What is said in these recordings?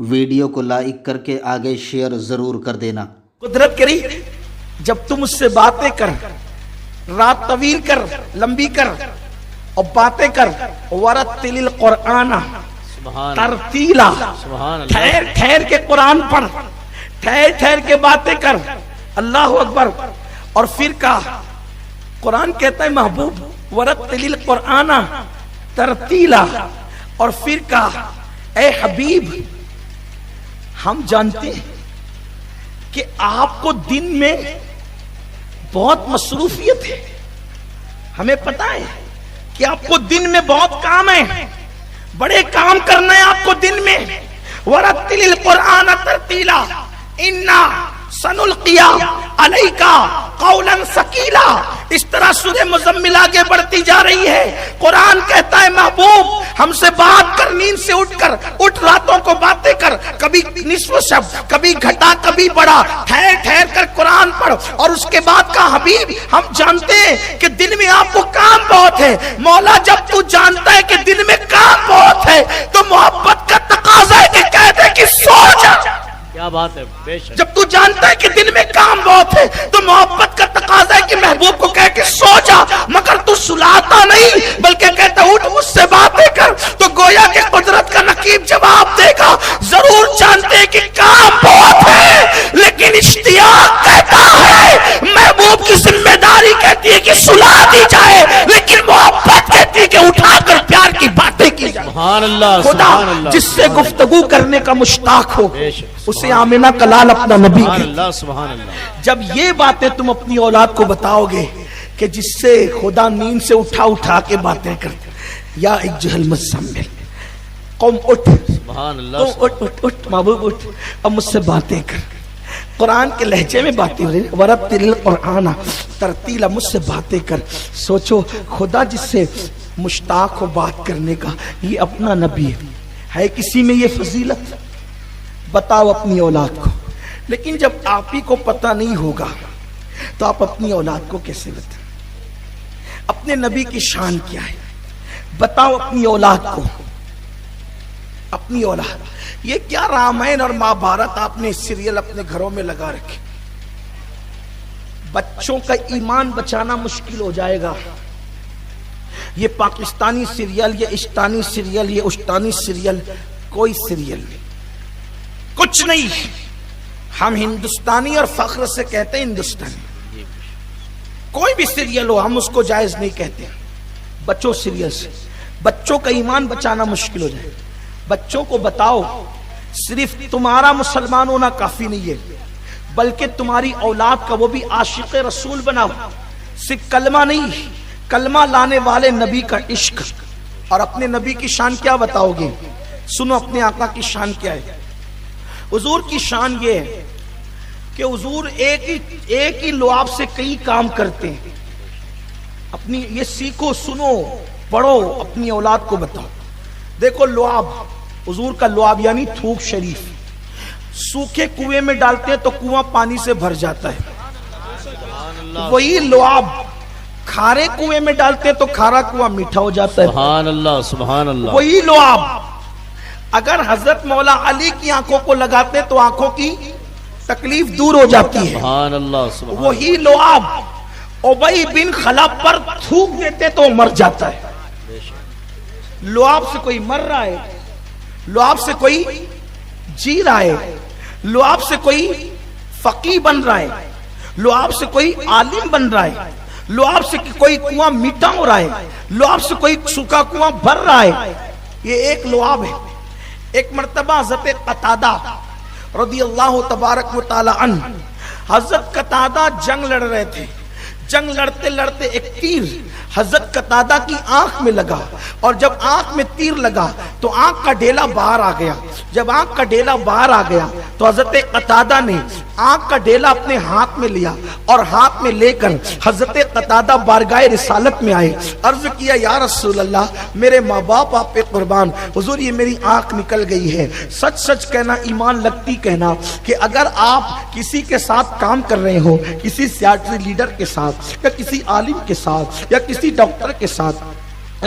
Video को like करके आगे शेयर जरूर कर देना। कुदरत करी जब तुम उससे बातें कर, रात तवील कर, लंबी कर और बातें कर, वरत्तिलिल कुरआन तरतीला, ठहर ठहर के कुरान पढ़, ठहर ठहर के बातें कर। अल्लाह अकबर। और फिर कहा, कुरान कहता है महबूब वरत्तिलिल कुरआन तरतीला। और फिर कहा, ए हबीब हम जानते हैं कि आपको दिन में बहुत मसरूफियत है, हमें पता है कि आपको दिन में बहुत काम है, बड़े काम करना है आपको दिन में। वरत्तिलिल कुरआन तरतीला इन्ना सनुल्किया अलैका कौलन सकीला। इस तरह सूरह मुज़म्मिल आगे बढ़ती जा रही है। कुरान कहता है महबूब हमसे बात कर, नींद से उठकर उठ, रातों को बातें कर, कभी निस्फ शब्द, कभी घटा, कभी बड़ा, ठहर ठहर कर कुरान पढ़। और उसके बाद का हबीब हम जानते हैं कि दिन में आपको काम बहुत है। मौला जब तू जानता है कि दिन में काम बहुत है तो मोहब्बत का तकाजा है कि कह दे कि सो जा। क्या बात है, बेशक। जब तू जानता है कि दिन में काम बहुत है तो मोहब्बत का तकाजा है कि महबूब को कह के सो जा, मगर तू सुलाता नहीं बल्कि कहता उठ मुझसे बातें कर। तो गोया के कुदरत का नकीब जवाब देगा, जरूर जानते हैं कि काम बहुत है लेकिन इश्तियाक कहता है, महबूब की जिम्मेदारी कहती है कि सुला दी जाए, लेकिन मोहब्बत कहती है कि उठाकर प्यार की बातें की जाए। सुभान अल्लाह, खुदा सुभान अल्लाह, जिससे गुफ्तगू करने का मुश्ताक हो बेशक, उसे आमिना का लाल अपना नबी सुभान कहती। अल्लाह, सुभान अल्लाह। जब ये बातें तुम अपनी औलाद को बताओगे कि जिससे खुदा नींद से उठा उठा के बातें करते, या इज्जहल मुज़म्मिल कौम उठ, सुभान अल्लाह, तुम उठ उठ उठ महबूब उठ, अब मुझसे बातें कर। कुरान के लहजे में बातें हो रही, वरत्तिलिल कुरआन तरतीला, मुझसे बातें कर। सोचो खुदा जिससे मुश्ताक हो बात करने का, ये अपना नबी है किसी में ये फजीलत? बताओ अपनी औलाद को। लेकिन जब आप ही को पता नहीं होगा तो आप अपनी औलाद को कैसे बताएं? अपने नबी की शान क्या है बताओ अपनी औलाद को। अपनी औलाद, ये क्या रामायण और महाभारत आपने सीरियल अपने घरों में लगा रखे? बच्चों का ईमान बचाना मुश्किल हो जाएगा। ये पाकिस्तानी सीरियल, ये इस्तानी सीरियल, ये उस्तानी सीरियल, कोई सीरियल नहीं, कुछ नहीं। हम हिंदुस्तानी और फख्र से कहते हैं हिंदुस्तानी। कोई भी सीरियल हो हम उसको जायज नहीं कहते। बच्चों सीरियल से बच्चों का ईमान बचाना मुश्किल हो जाए। बच्चों को बताओ सिर्फ तुम्हारा मुसलमान होना काफी नहीं है, बल्कि तुम्हारी औलाद का वो भी आशिक रसूल बनाओ। सिर्फ कलमा नहीं, कलमा लाने वाले नबी का इश्क। और अपने नबी की शान क्या बताओगे? सुनो अपने आका की शान क्या है। हुजूर की शान ये है कि हुजूर एक ही लुआब से कई काम करते हैं। अपनी ये सीखो, सुनो, पढ़ो, अपनी औलाद को बताओ। देखो लुआब, हुजूर का लुआब यानी थूक शरीफ, सूखे कुएं में डालते हैं तो कुआं पानी से भर जाता है। वही लुआब खारे कुएं में डालते हैं तो खारा कुआं मीठा हो जाता है। सुभान अल्लाह, सुभान अल्लाह। वही लुआब अगर हजरत मौला अली की आंखों को लगाते तो आंखों की तकलीफ दूर हो जाती है। सुभान अल्लाह, सुभान। वही लुआब उबई बिन खलाफ पर थूक देते तो मर जाता है। लुआब से कोई मर रहा है, लुआब से कोई जी रहा है, लुआब से कोई फकीह बन रहा है, लुआब से कोई आलिम बन रहा है, लुआब से कोई कुआं मीठा हो रहा है, लुआब से कोई सूखा कुआं भर रहा है। ये एक लुआब है। एक मर्तबा हज़रत कतादा रज़ियल्लाहु तबारक व तआला अन्हु, हज़रत कतादा जंग लड़ रहे थे। जंग लड़ते लड़ते एक तीर हज़रत कतादा की आंख में लगा, और जब आंख में तीर लगा तो आंख का डेला बाहर आ गया। जब आंख का डेला बाहर आ गया तो हज़रत कतादा ने आंख का डेला अपने हाथ में लिया और हाथ में लेकर हज़रत कतादा बारगाह रिसालत में आए। अर्ज किया, या रसूल अल्लाह, मेरे माँ बाप आप पे कुर्बान, हुजूर ये मेरी आंख निकल गई है। सच सच कहना, ईमान लगती कहना कि अगर आप किसी के साथ काम कर रहे हो, किसी सियासी लीडर के साथ या किसी आलिम के साथ या किसी डॉक्टर के साथ,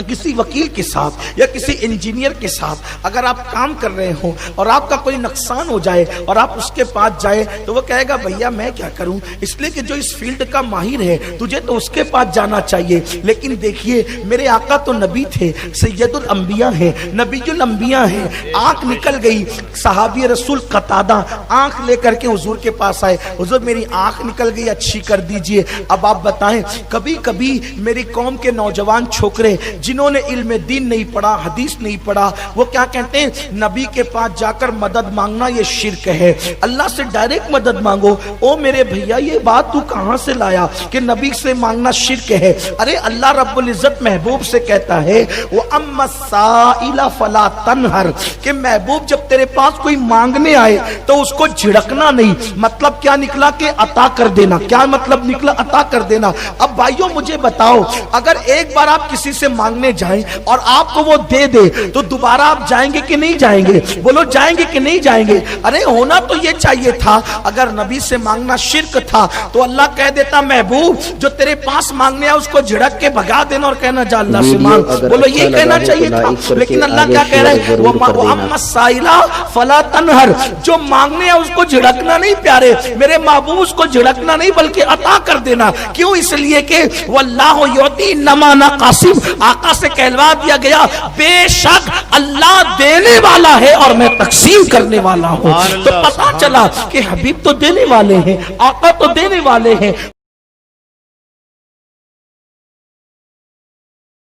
किसी वकील के साथ या किसी इंजीनियर के साथ अगर आप काम कर रहे हो और आपका कोई नुकसान हो जाए और आप उसके पास जाए तो वो कहेगा भैया मैं क्या करूं, इसलिए कि जो इस फील्ड का माहिर है तुझे तो उसके पास जाना चाहिए। लेकिन देखिए मेरे आका तो नबी थे, सैयदुल अंबिया है, नबीजुल अंबिया है। आंख निकल गई, सहाबी रसूल कतादा आंख लेकर के हुजूर के पास आए, हुजूर मेरी आंख निकल गई, अच्छी कर दीजिए। अब आप बताएं, कभी कभी मेरी कौम के नौजवान छोकरे जिन्होंने इल्म दीन नहीं पढ़ा, हदीस नहीं पढ़ा, वो क्या कहते हैं, नबी के पास जाकर मदद मांगना ये शिर्क है, अल्लाह से डायरेक्ट मदद मांगो। ओ मेरे भैया ये बात तू कहां से लाया कि नबी से मांगना शिर्क है? अरे अल्लाह रब्बुल इज्जत महबूब से कहता है वो अम्मा साइला फला तनहर, कि महबूब जब तेरे पास कोई मांगने आए तो उसको झिड़कना नहीं। मतलब क्या निकला कि अता कर देना। क्या मतलब निकला? अता कर देना। अब भाइयों मुझे बताओ, अगर एक बार आप किसी से मांगने जाएं और आपको वो दे दे तो दोबारा आप जाएंगे कि नहीं जाएंगे? बोलो जाएंगे कि नहीं जाएंगे? अरे होना तो ये चाहिए था, अगर नबी से मांगना शिर्क था तो अल्लाह कह देता महबूब जो तेरे पास मांगने आया उसको झिड़क के भगा देना और कहना जा अल्लाह से मांग। बोलो ये कहना चाहिए था, लेकिन अल्लाह क्या कह रहा है, वो अम्मा साइला फला तनहर, जो मांगने आया उसको झिड़कना नहीं प्यारे मेरे महबूब, उसको झिड़कना नहीं बल्कि अता कर देना। क्यों? इसलिए कि वल्लाहु युती नमा ना कासिम, आका से कहलवा दिया गया बेशक अल्लाह देने वाला है और मैं तकसीम करने वाला हूँ। तो पता चला कि हबीब तो देने वाले हैं, आका तो देने वाले हैं।